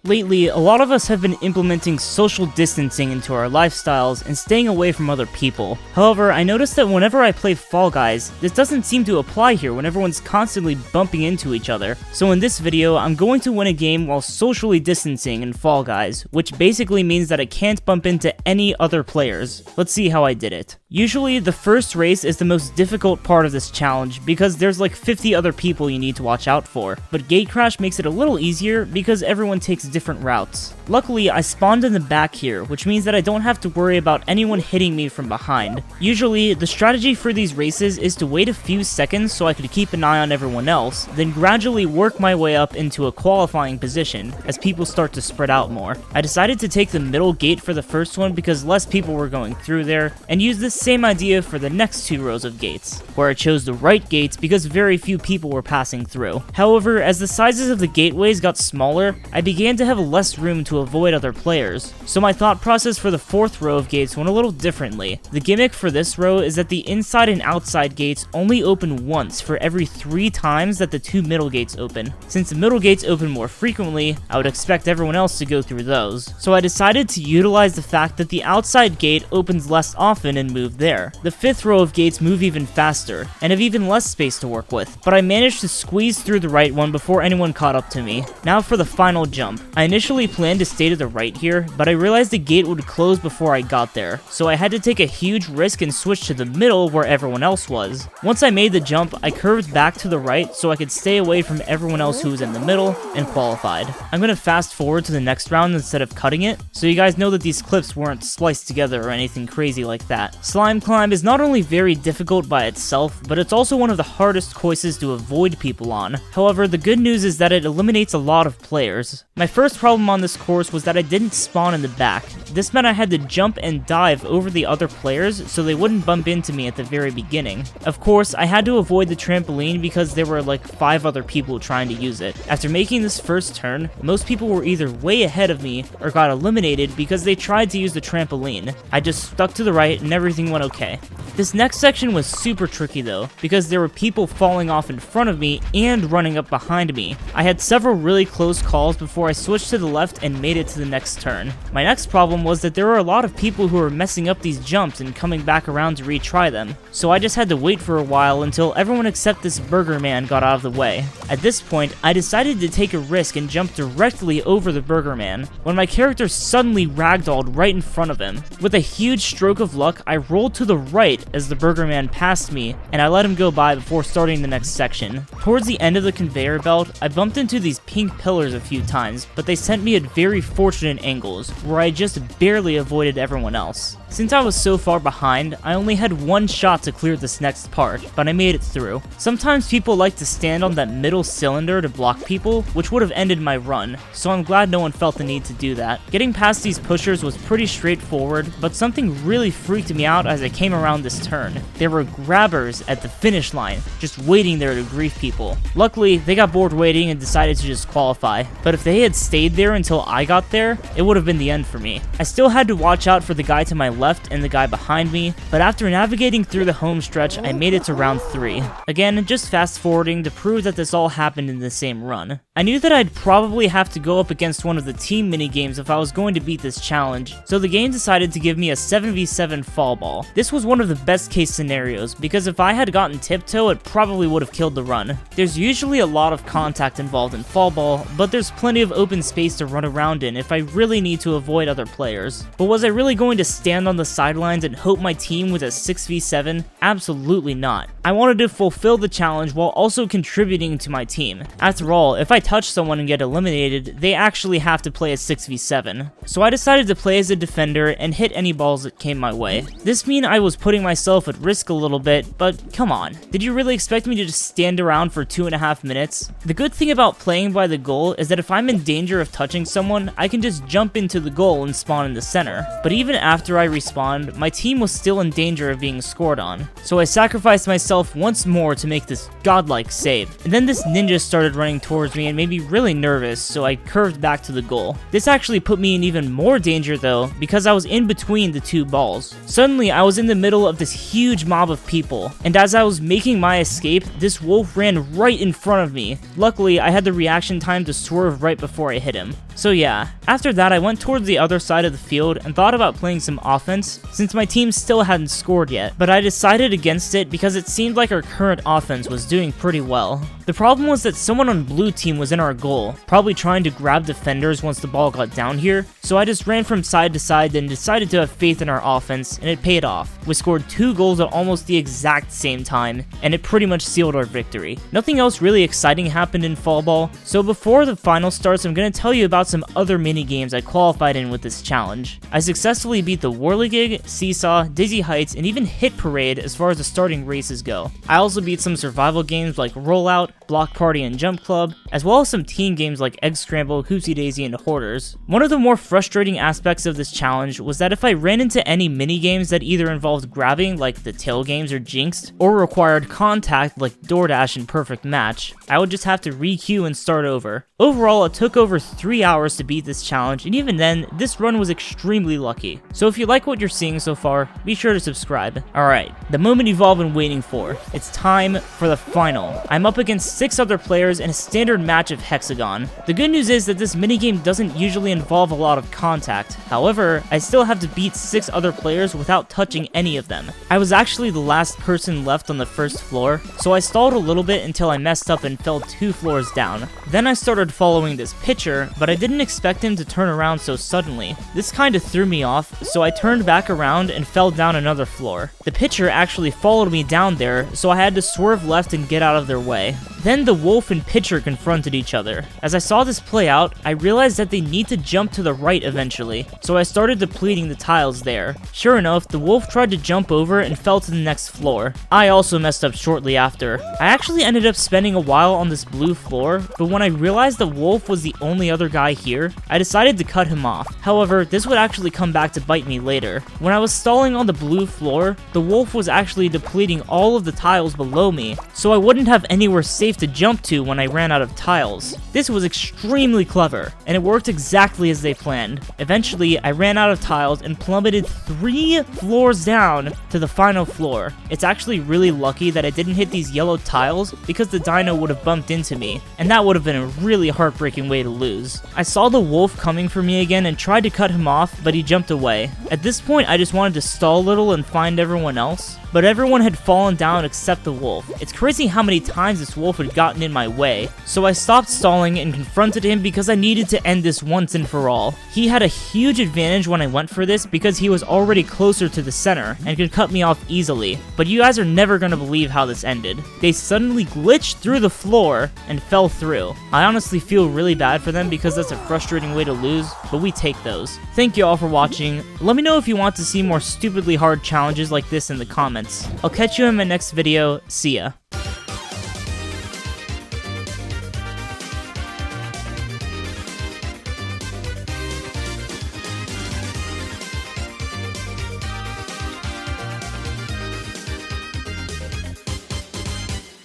Lately, a lot of us have been implementing social distancing into our lifestyles and staying away from other people. However, I noticed that whenever I play Fall Guys, this doesn't seem to apply here when everyone's constantly bumping into each other. So in this video, I'm going to win a game while socially distancing in Fall Guys, which basically means that I can't bump into any other players. Let's see how I did it. Usually, the first race is the most difficult part of this challenge because there's like 50 other people you need to watch out for, but Gatecrash makes it a little easier because everyone takes different routes. Luckily, I spawned in the back here, which means that I don't have to worry about anyone hitting me from behind. Usually, the strategy for these races is to wait a few seconds so I could keep an eye on everyone else, then gradually work my way up into a qualifying position as people start to spread out more. I decided to take the middle gate for the first one because less people were going through there, and use the same idea for the next two rows of gates, where I chose the right gates because very few people were passing through. However, as the sizes of the gateways got smaller, I began to have less room to avoid other players. So my thought process for the fourth row of gates went a little differently. The gimmick for this row is that the inside and outside gates only open once for every 3 times that the two middle gates open. Since the middle gates open more frequently, I would expect everyone else to go through those. So I decided to utilize the fact that the outside gate opens less often and move there. The fifth row of gates move even faster, and have even less space to work with, but I managed to squeeze through the right one before anyone caught up to me. Now for the final jump. I initially planned to stay to the right here, but I realized the gate would close before I got there, so I had to take a huge risk and switch to the middle where everyone else was. Once I made the jump, I curved back to the right so I could stay away from everyone else who was in the middle, and qualified. I'm gonna fast forward to the next round instead of cutting it, so you guys know that these clips weren't spliced together or anything crazy like that. Slime Climb is not only very difficult by itself, but it's also one of the hardest courses to avoid people on. However, the good news is that it eliminates a lot of players. My first problem on this course was that I didn't spawn in the back. This meant I had to jump and dive over the other players so they wouldn't bump into me at the very beginning. Of course, I had to avoid the trampoline because there were like 5 other people trying to use it. After making this first turn, most people were either way ahead of me or got eliminated because they tried to use the trampoline. I just stuck to the right and everything went okay. This next section was super tricky though, because there were people falling off in front of me and running up behind me. I had several really close calls before I switched to the left and made it to the next turn. My next problem was that there were a lot of people who were messing up these jumps and coming back around to retry them, so I just had to wait for a while until everyone except this burger man got out of the way. At this point, I decided to take a risk and jump directly over the burger man, when my character suddenly ragdolled right in front of him. With a huge stroke of luck, I rolled to the right as the burger man passed me, and I let him go by before starting the next section. Towards the end of the conveyor belt, I bumped into these pink pillars a few times, but they sent me at very fortunate angles, where I just barely avoided everyone else. Since I was so far behind, I only had one shot to clear this next part, but I made it through. Sometimes people like to stand on that middle cylinder to block people, which would have ended my run, so I'm glad no one felt the need to do that. Getting past these pushers was pretty straightforward, but something really freaked me out as I came around this turn. There were grabbers at the finish line, just waiting there to grief people. Luckily, they got bored waiting and decided to just qualify, but if they had stayed there until I got there, it would have been the end for me. I still had to watch out for the guy to my left and the guy behind me, but after navigating through the home stretch, I made it to round 3. Again, just fast forwarding to prove that this all happened in the same run. I knew that I'd probably have to go up against one of the team minigames if I was going to beat this challenge, so the game decided to give me a 7v7 fall ball. This was one of the best case scenarios, because if I had gotten tiptoe, it probably would have killed the run. There's usually a lot of contact involved in fall ball, but there's plenty of open space to run around in if I really need to avoid other players. But was I really going to stand on the sidelines and hope my team was a 6v7? Absolutely not. I wanted to fulfill the challenge while also contributing to my team. After all, if I touch someone and get eliminated, they actually have to play a 6v7. So I decided to play as a defender and hit any balls that came my way. This means I was putting myself at risk a little bit, but come on. Did you really expect me to just stand around for 2.5 minutes? The good thing about playing by the goal is that if I'm in danger of touching someone, I can just jump into the goal and spawn in the center. But even after I respawned, my team was still in danger of being scored on. So I sacrificed myself once more to make this godlike save. And then this ninja started running towards me and made me really nervous, so I curved back to the goal. This actually put me in even more danger though, because I was in between the two balls. Suddenly, I was in the middle of this huge mob of people, and as I was making my escape, this wolf ran right in front of me. Luckily, I had the reaction time to swerve right before I hit him. So yeah, after that I went towards the other side of the field and thought about playing some offense since my team still hadn't scored yet, but I decided against it because it seemed like our current offense was doing pretty well. The problem was that someone on blue team was in our goal, probably trying to grab defenders once the ball got down here, so I just ran from side to side then decided to have faith in our offense, and it paid off. We scored 2 goals at almost the exact same time, and it pretty much sealed our victory. Nothing else really exciting happened in fall ball, so before the final starts I'm going to tell you about some other mini games I qualified in with this challenge. I successfully beat the Whirligig, Seesaw, Dizzy Heights, and even Hit Parade as far as the starting races go. I also beat some survival games like Rollout, Block Party, and Jump Club, as well as some teen games like Egg Scramble, Hoopsie Daisy, and Hoarders. One of the more frustrating aspects of this challenge was that if I ran into any mini games that either involved grabbing like the tail games or Jinxed, or required contact like DoorDash and Perfect Match, I would just have to re-queue and start over. Overall, it took over 3 hours to beat this challenge, and even then, this run was extremely lucky. So if you like what you're seeing so far, be sure to subscribe. Alright, the moment you've all been waiting for. It's time for the final. I'm up against 6 other players in a standard match of Hexagon. The good news is that this minigame doesn't usually involve a lot of contact. However, I still have to beat 6 other players without touching any of them. I was actually the last person left on the first floor, so I stalled a little bit until I messed up and fell 2 floors down. Then I started following this pitcher, but I didn't expect him to turn around so suddenly. This kinda threw me off, so I turned back around and fell down another floor. The pitcher actually followed me down there, so I had to swerve left and get out of their way. Then the wolf and pitcher confronted each other. As I saw this play out, I realized that they need to jump to the right eventually, so I started depleting the tiles there. Sure enough, the wolf tried to jump over and fell to the next floor. I also messed up shortly after. I actually ended up spending a while on this blue floor, but when I realized the wolf was the only other guy here, I decided to cut him off. However, this would actually come back to bite me later. When I was stalling on the blue floor, the wolf was actually depleting all of the tiles below me, so I wouldn't have anywhere safe to jump to when I ran out of tiles. This was extremely clever, and it worked exactly as they planned. Eventually, I ran out of tiles and plummeted 3 floors down to the final floor. It's actually really lucky that I didn't hit these yellow tiles because the dino would have bumped into me, and that would have been a really heartbreaking way to lose. I saw the wolf coming for me again and tried to cut him off, but he jumped away. At this point, I just wanted to stall a little and find everyone else, but everyone had fallen down except the wolf. It's crazy how many times this wolf had gotten in my way, so I stopped stalling and confronted him because I needed to end this once and for all. He had a huge advantage when I went for this because he was already closer to the center and could cut me off easily, but you guys are never gonna believe how this ended. They suddenly glitched through the floor and fell through. I honestly feel really bad for them because that's a frustrating way to lose, but we take those. Thank you all for watching. Let me know if you want to see more stupidly hard challenges like this in the comments. I'll catch you in my next video. See ya.